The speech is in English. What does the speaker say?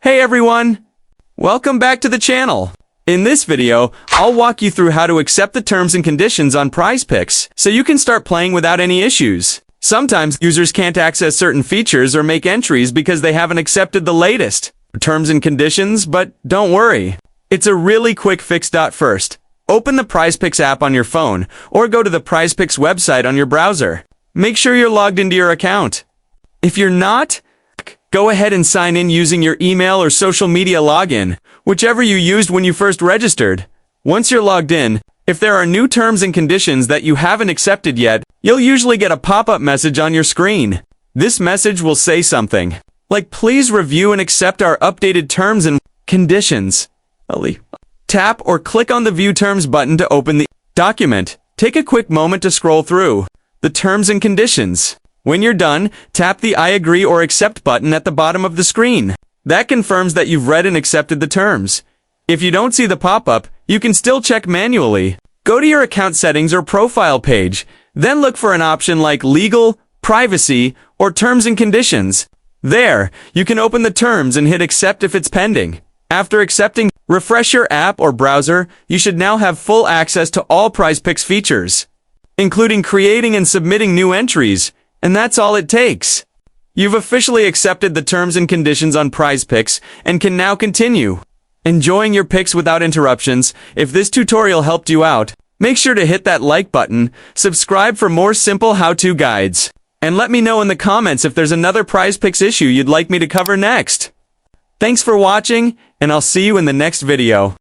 Hey everyone! Welcome back to the channel. In this video, I'll walk you through how to accept the terms and conditions on PrizePicks so you can start playing without any issues. Sometimes users can't access certain features or make entries because they haven't accepted the latest terms and conditions, but don't worry. It's a really quick fix. First, open the PrizePicks app on your phone or go to the PrizePicks website on your browser. Make sure you're logged into your account. If you're not, go ahead and sign in using your email or social media login, whichever you used when you first registered. Once you're logged in, if there are new terms and conditions that you haven't accepted yet, you'll usually get a pop-up message on your screen. This message will say something like, "Please review and accept our updated terms and conditions." Tap or click on the View Terms button to open the document. Take a quick moment to scroll through the terms and conditions. When you're done, tap the I agree or accept button at the bottom of the screen. That confirms that you've read and accepted the terms. If you don't see the pop-up, you can still check manually. Go to your account settings or profile page, then look for an option like Legal, Privacy, or Terms and Conditions. There, you can open the terms and hit accept if it's pending. After accepting, refresh your app or browser. You should now have full access to all PrizePicks features, including creating and submitting new entries. And that's all it takes. You've officially accepted the terms and conditions on PrizePicks and can now continue enjoying your picks without interruptions. If this tutorial helped you out, make sure to hit that like button, subscribe for more simple how-to guides, and let me know in the comments if there's another PrizePicks issue you'd like me to cover next. Thanks for watching, and I'll see you in the next video.